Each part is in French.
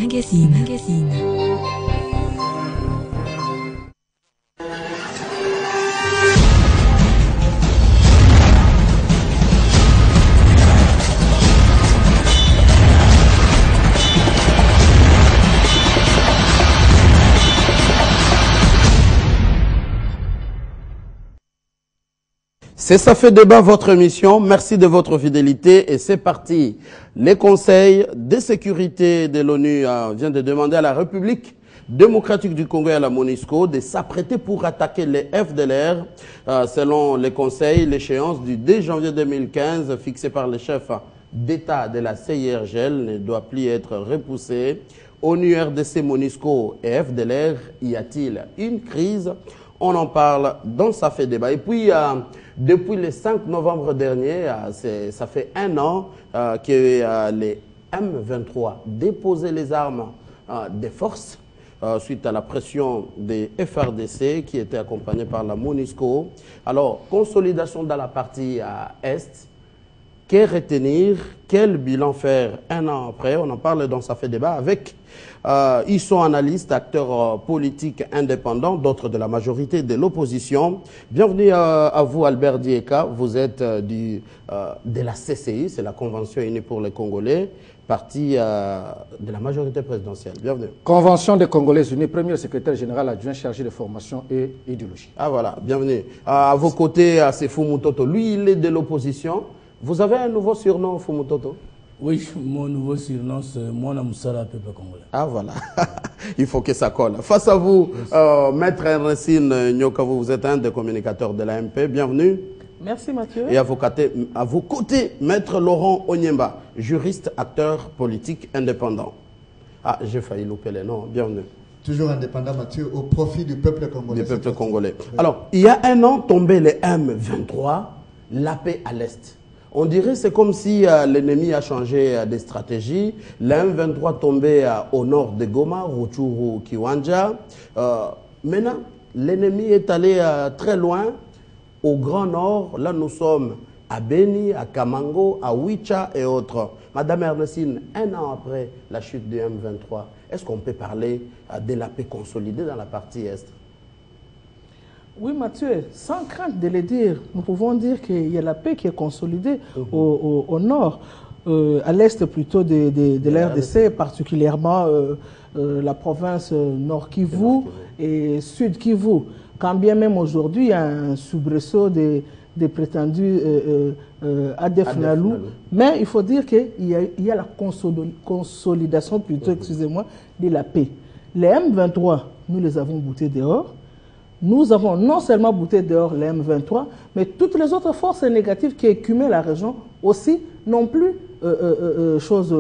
Magazine. C'est Ça fait débat, votre émission. Merci de votre fidélité et c'est parti. Les conseils de sécurité de l'ONU viennent de demander à la République démocratique du Congo et à la MONUSCO de s'apprêter pour attaquer les FDLR. Selon les conseils, l'échéance du 2 janvier 2015 fixée par le chef d'État de la CIRGL ne doit plus être repoussée. ONU, RDC, MONUSCO et FDLR, y a-t-il une crise? On en parle dans Ça fait débat. Et puis, depuis le 5 novembre dernier, ça fait un an que les M23 déposaient les armes des forces suite à la pression des FRDC qui était accompagnée par la MONUSCO. Alors, consolidation dans la partie Est. Que retenir? Quel bilan faire un an après? On en parle dans Ça fait débat avec ils sont analystes, acteurs politiques indépendants, d'autres de la majorité de l'opposition. Bienvenue à vous, Albert Dieka. Vous êtes de la CCI, c'est la Convention unie pour les Congolais, parti de la majorité présidentielle. Bienvenue. Convention des Congolais unis, premier secrétaire général adjoint chargé de formation et idéologie. Ah voilà, bienvenue. À vos côtés, c'est Fumutoto. Lui, il est de l'opposition. Vous avez un nouveau surnom, Fumutoto? Oui, mon nouveau surnom, c'est Mwana Moussala, peuple congolais. Ah voilà, il faut que ça colle. Face à vous, Maître Ernestine Nyokavu, vous êtes un des communicateurs de l'AMP. Bienvenue. Merci Mathieu. Et à vos côtés, Maître Laurent Onyemba, juriste, acteur politique indépendant. Ah, j'ai failli louper les noms. Bienvenue. Toujours indépendant, Mathieu, au profit du peuple congolais. Du peuple congolais. Alors, il y a un an, tombé les M23, la paix à l'Est. On dirait que c'est comme si l'ennemi a changé de stratégie. Le M23 tombé au nord de Goma, Rutshuru, Kiwanja. Maintenant, l'ennemi est allé très loin, au grand nord. Là, nous sommes à Beni, à Kamango, à Wicha et autres. Madame Ernestine, un an après la chute du M23, est-ce qu'on peut parler de la paix consolidée dans la partie Est? Oui, Mathieu, sans crainte de le dire, nous pouvons dire qu'il y a la paix qui est consolidée au nord, à l'est plutôt de l'RDC, particulièrement la province Nord Kivu et Sud Kivu. Quand bien même aujourd'hui, il y a un soubresaut des prétendus ADF Nalu, mais il faut dire qu'il y a la consolidation plutôt, excusez-moi, de la paix. Les M23, nous les avons boutés dehors. Nous avons non seulement bouté dehors les M23, mais toutes les autres forces négatives qui écumaient la région aussi n'ont plus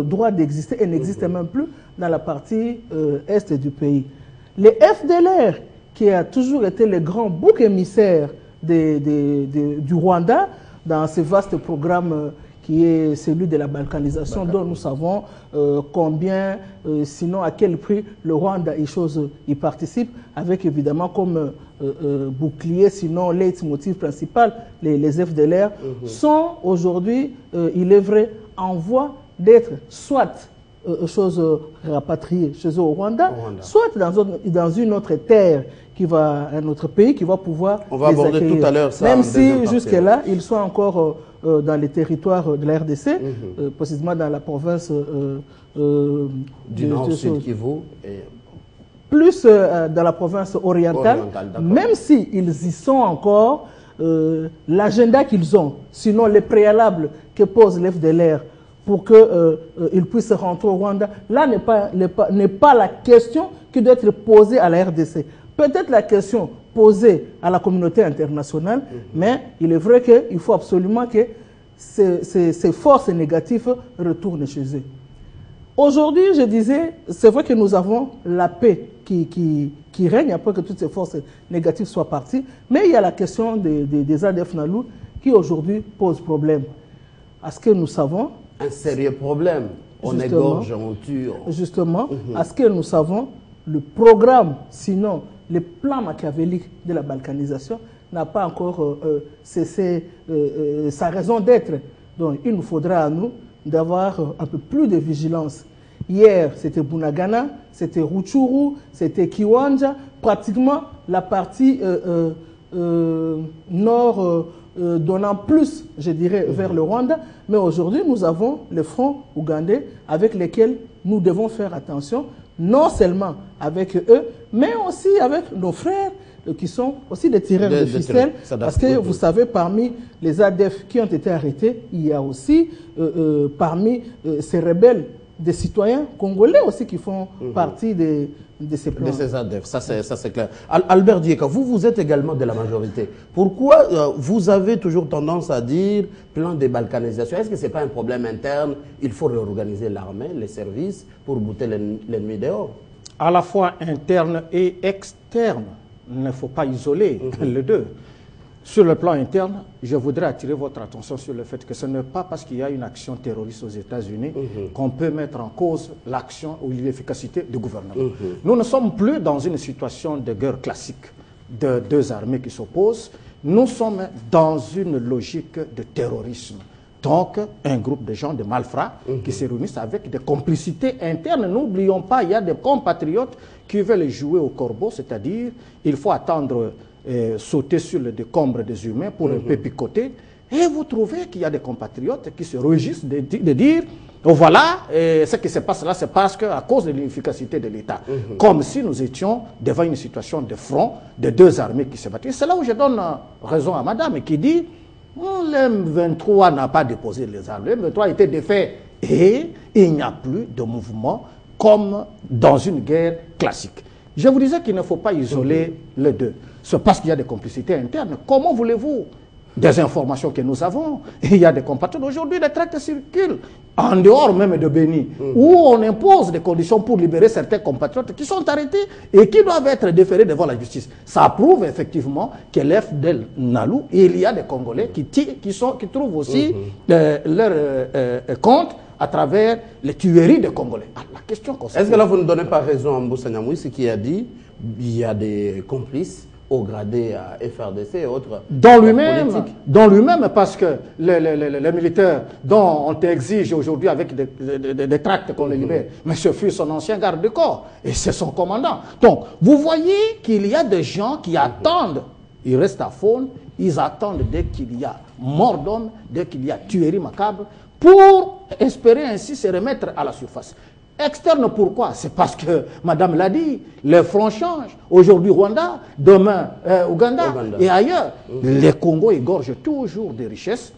droit d'exister et n'existent même plus dans la partie est du pays. Les FDLR, qui a toujours été le grand bouc émissaire du Rwanda dans ce vaste programme qui est celui de la balkanisation, dont nous savons combien, sinon à quel prix le Rwanda y participe, avec évidemment comme bouclier, sinon leitmotiv principal, les FDLR, sont aujourd'hui, il est vrai, en voie d'être soit rapatriés chez eux au Rwanda, soit dans une autre terre, un autre pays qui va pouvoir on va aborder tout à l'heure ça. Même si jusque-là, ils sont encore dans les territoires de la RDC, précisément dans la province du Nord, Sud Kivu. Plus dans la province orientale, même s'ils y sont encore, l'agenda qu'ils ont, sinon les préalables que pose l'FDLR pour qu'ils puissent rentrer au Rwanda, là n'est pas la question qui doit être posée à la RDC. Peut-être la question posée à la communauté internationale, mais il est vrai qu'il faut absolument que ces forces négatives retournent chez eux. Aujourd'hui, je disais, c'est vrai que nous avons la paix qui règne après que toutes ces forces négatives soient parties, mais il y a la question des ADF Nalu qui aujourd'hui pose problème. À ce que nous savons... Un sérieux problème. On égorge, on tue. Justement, à ce que nous savons, le programme, sinon le plan machiavélique de la balkanisation n'a pas encore cessé sa raison d'être. Donc il nous faudra à nous d'avoir un peu plus de vigilance Hier, c'était Bunagana, c'était Rutshuru, c'était Kiwanja, pratiquement la partie nord donnant plus, je dirais, vers le Rwanda. Mais aujourd'hui, nous avons le front ougandais avec lesquels nous devons faire attention, non seulement avec eux, mais aussi avec nos frères qui sont aussi des tireurs de ficelles. Parce que vous savez, parmi les ADF qui ont été arrêtés, il y a aussi parmi ces rebelles des citoyens congolais aussi qui font partie de ces plans. De ces ADF, ça c'est clair. Albert Dieka, vous êtes également de la majorité. Pourquoi vous avez toujours tendance à dire plan de balkanisation? Est-ce que ce n'est pas un problème interne? Il faut réorganiser l'armée, les services pour bouter l'ennemi dehors? À la fois interne et externe. Il ne faut pas isoler les deux. Sur le plan interne, je voudrais attirer votre attention sur le fait que ce n'est pas parce qu'il y a une action terroriste aux États-Unis qu'on peut mettre en cause l'action ou l'efficacité du gouvernement. Nous ne sommes plus dans une situation de guerre classique de deux armées qui s'opposent. Nous sommes dans une logique de terrorisme. Donc, un groupe de gens, de malfrats, qui se réunissent avec des complicités internes. N'oublions pas, il y a des compatriotes qui veulent jouer au corbeau, c'est-à-dire, il faut attendre, sauter sur le décombre des humains pour un peu picoter. Et vous trouvez qu'il y a des compatriotes qui se réjouissent de dire, oh, voilà, ce qui se passe là, c'est parce qu'à cause de l'inefficacité de l'État. Comme si nous étions devant une situation de front de deux armées qui se battent. Et c'est là où je donne raison à madame qui dit, l'M23 n'a pas déposé les armes. L'M23 a été défait et il n'y a plus de mouvement comme dans une guerre classique. Je vous disais qu'il ne faut pas isoler les deux. C'est parce qu'il y a des complicités internes. Comment voulez-vous des informations que nous avons? Il y a des compatriotes. Aujourd'hui, les tracts circulent en dehors même de Béni, où on impose des conditions pour libérer certains compatriotes qui sont arrêtés et qui doivent être déférés devant la justice. Ça prouve effectivement que l'FDL Nalou, il y a des Congolais qui trouvent aussi leur compte à travers les tueries des Congolais. Ah, la question est-ce que là, vous ne donnez pas raison à Mboussa Nyamwisi qui a dit qu'il y a des complices au gradé à FRDC et autres dans lui-même, parce que les militaires dont on t'exige aujourd'hui avec des tracts qu'on les libère, mais ce fut son ancien garde-corps et c'est son commandant. Donc, vous voyez qu'il y a des gens qui attendent, ils restent à faune, ils attendent dès qu'il y a mort d'homme, dès qu'il y a tuerie macabre, pour espérer ainsi se remettre à la surface. Externe, pourquoi? C'est parce que, madame l'a dit, les fronts changent. Aujourd'hui Rwanda, demain Ouganda et ailleurs. Les Congos égorgent toujours des richesses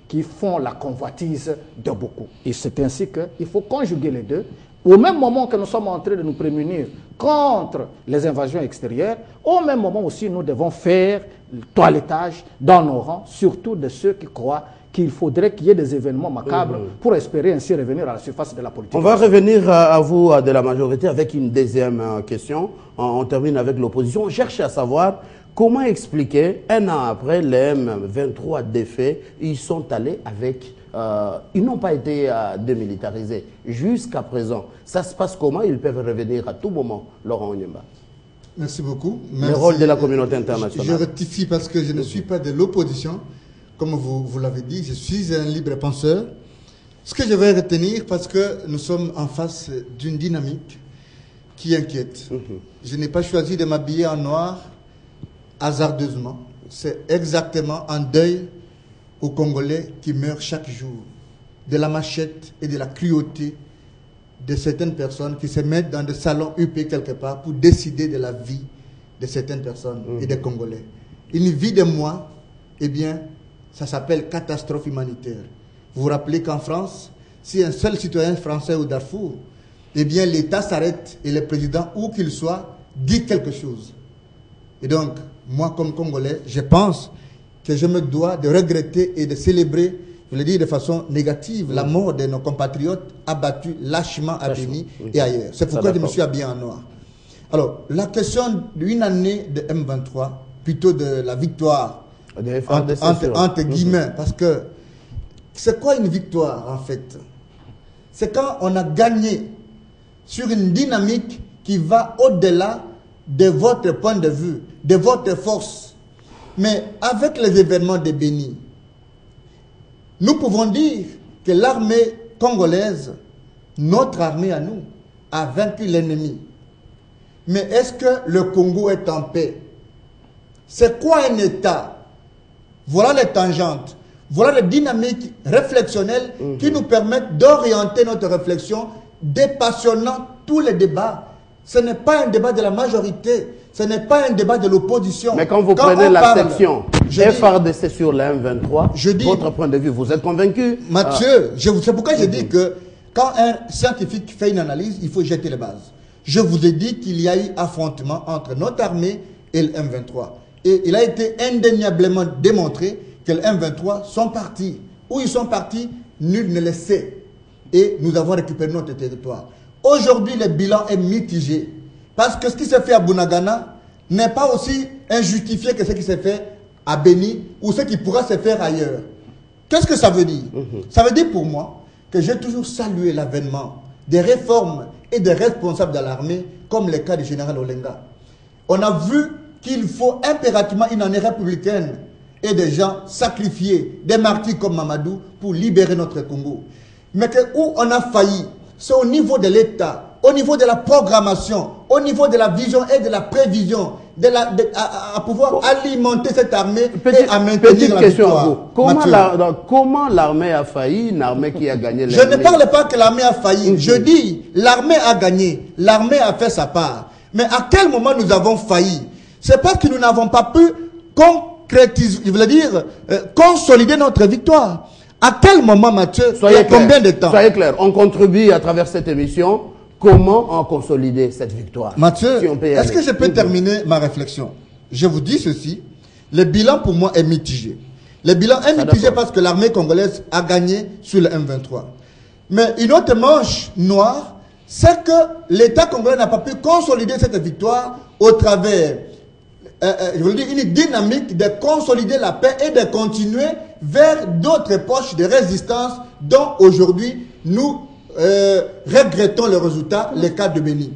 qui font la convoitise de beaucoup. Et c'est ainsi qu'il faut conjuguer les deux. Au même moment que nous sommes en train de nous prémunir contre les invasions extérieures, au même moment aussi nous devons faire le toilettage dans nos rangs, surtout de ceux qui croient qu'il faudrait qu'il y ait des événements macabres pour espérer ainsi revenir à la surface de la politique. On va revenir à vous, de la majorité, avec une deuxième question. On termine avec l'opposition. On cherche à savoir comment expliquer, un an après les M23 défaits, ils sont allés avec... ils n'ont pas été démilitarisés jusqu'à présent. Ça se passe comment? Ils peuvent revenir à tout moment, Laurent Onyemba. Merci beaucoup. Le rôle de la communauté internationale. Je rectifie parce que je ne suis pas de l'opposition. Comme vous l'avez dit, je suis un libre penseur. Ce que je vais retenir, parce que nous sommes en face d'une dynamique qui inquiète. Je n'ai pas choisi de m'habiller en noir hasardeusement. C'est exactement un deuil aux Congolais qui meurent chaque jour de la machette et de la cruauté de certaines personnes qui se mettent dans des salons UP quelque part pour décider de la vie de certaines personnes et des Congolais. Une vie de moi, eh bien, ça s'appelle catastrophe humanitaire. Vous vous rappelez qu'en France, si un seul citoyen français au Darfour, eh bien l'État s'arrête et le président, où qu'il soit, dit quelque chose. Et donc, moi comme Congolais, je pense que je me dois de regretter et de célébrer, je le dis de façon négative, la mort de nos compatriotes abattus lâchement à Béni et ailleurs. C'est pourquoi je me suis habillé en noir. Alors, la question d'une année de M23, plutôt de la victoire, entre guillemets, parce que c'est quoi une victoire en fait? C'est quand on a gagné sur une dynamique qui va au-delà de votre point de vue, de votre force. Mais avec les événements de Béni, nous pouvons dire que l'armée congolaise notre armée à nous a vaincu l'ennemi. Mais est-ce que le Congo est en paix? C'est quoi un État? Voilà les tangentes. Voilà les dynamiques réflexionnelles qui nous permettent d'orienter notre réflexion, dépassionnant tous les débats. Ce n'est pas un débat de la majorité, ce n'est pas un débat de l'opposition. Mais quand vous prenez la section FRDC sur la M23, votre point de vue, vous êtes convaincu? Mathieu, c'est pourquoi je dis que quand un scientifique fait une analyse, il faut jeter les bases. Je vous ai dit qu'il y a eu affrontement entre notre armée et le M23. Et il a été indéniablement démontré que les M23 sont partis. Où ils sont partis, nul ne le sait. Et nous avons récupéré notre territoire. Aujourd'hui, le bilan est mitigé. Parce que ce qui s'est fait à Bunagana n'est pas aussi injustifié que ce qui s'est fait à Beni ou ce qui pourra se faire ailleurs. Qu'est-ce que ça veut dire? Ça veut dire pour moi que j'ai toujours salué l'avènement des réformes et des responsables de l'armée, comme le cas du général Olenga. On a vu qu'il faut impérativement une année républicaine et des gens sacrifiés, des martyrs comme Mamadou, pour libérer notre Congo. Mais où on a failli, c'est au niveau de l'État, au niveau de la programmation, au niveau de la vision et de la prévision, à pouvoir alimenter cette armée et à maintenir la victoire. Comment l'armée a failli, une armée qui a gagné? Je ne parle pas que l'armée a failli, je dis l'armée a gagné, l'armée a fait sa part. Mais à quel moment nous avons failli? C'est parce que nous n'avons pas pu concrétiser, je veux dire, consolider notre victoire. À quel moment, Mathieu? Il y a combien de temps? Soyez clair, on contribue à travers cette émission. Comment en consolider cette victoire? Mathieu, est-ce que je peux terminer ma réflexion? Je vous dis ceci, le bilan pour moi est mitigé. Le bilan est mitigé parce que l'armée congolaise a gagné sur le M23. Mais une autre manche noire, c'est que l'État congolais n'a pas pu consolider cette victoire au travers, je veux dire, une dynamique de consolider la paix et de continuer vers d'autres poches de résistance dont aujourd'hui nous regrettons le résultat, le cas de Beni.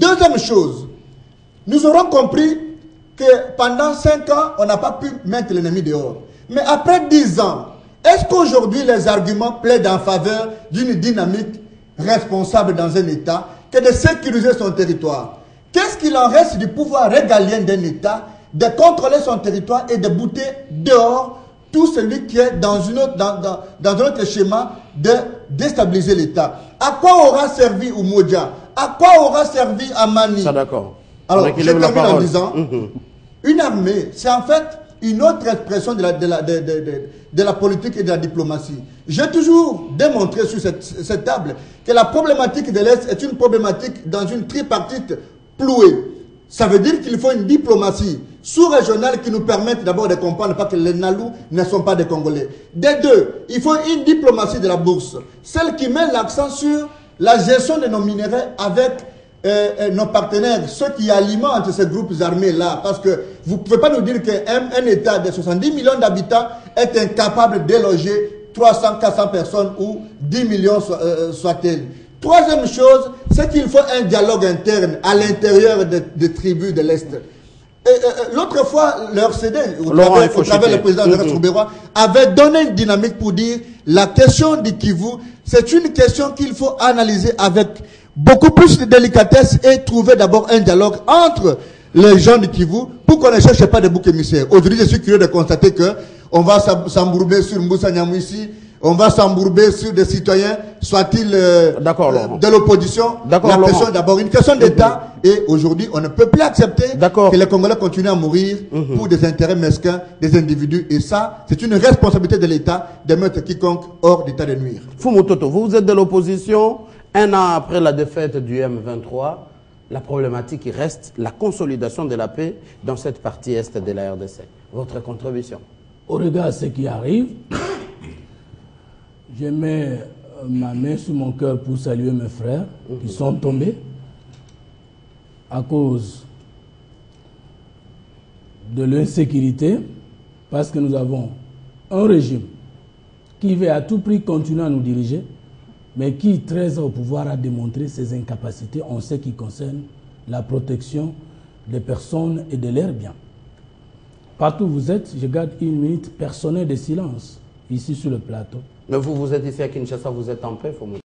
Deuxième chose, nous aurons compris que pendant 5 ans, on n'a pas pu mettre l'ennemi dehors. Mais après 10 ans, est-ce qu'aujourd'hui les arguments plaident en faveur d'une dynamique responsable dans un État que de sécuriser son territoire? Qu'est-ce qu'il en reste du pouvoir régalien d'un État de contrôler son territoire et de bouter dehors tout celui qui est dans un autre schéma de déstabiliser l'État? À quoi aura servi Umoja? À quoi aura servi Amani? Ça, d'accord. Alors, je termine en disant, une armée, c'est en fait une autre expression de la politique et de la diplomatie. J'ai toujours démontré sur cette table que la problématique de l'Est est une problématique dans une tripartite plouée. Ça veut dire qu'il faut une diplomatie sous-régionale qui nous permette d'abord de comprendre pas que les Nalous ne sont pas des Congolais. Des deux, il faut une diplomatie de la bourse, celle qui met l'accent sur la gestion de nos minéraux avec nos partenaires, ceux qui alimentent ces groupes armés-là. Parce que vous ne pouvez pas nous dire qu'un État de 70 millions d'habitants est incapable de loger 300, 400 personnes ou 10 millions soit-elles. Troisième chose, c'est qu'il faut un dialogue interne à l'intérieur des tribus de l'Est. L'autre fois, leur CD, au travers le président de Roubérois, avait donné une dynamique pour dire la question du Kivu, c'est une question qu'il faut analyser avec beaucoup plus de délicatesse et trouver d'abord un dialogue entre les gens du Kivu pour qu'on ne cherche pas de bouc émissaire. Aujourd'hui, je suis curieux de constater que on va s'embourber sur Moussa Niamou ici, on va s'embourber sur des citoyens, soit-ils de l'opposition. La question d'abord, une question d'État. Et aujourd'hui, on ne peut plus accepter que les Congolais continuent à mourir pour des intérêts mesquins des individus. Et ça, c'est une responsabilité de l'État de mettre quiconque hors d'état de nuire. Fumutoto, vous êtes de l'opposition. 1 an après la défaite du M23, la problématique qui reste la consolidation de la paix dans cette partie est de la RDC. Votre contribution? Au regard de ce qui arrive, je mets ma main sur mon cœur pour saluer mes frères qui sont tombés à cause de l'insécurité, parce que nous avons un régime qui veut à tout prix continuer à nous diriger, mais qui, 13 ans au pouvoir, a démontré ses incapacités en ce qui concerne la protection des personnes et de leurs biens. Partout où vous êtes, je garde une minute personnelle de silence, ici sur le plateau. Mais vous êtes ici à Kinshasa, vous êtes en paix, faut me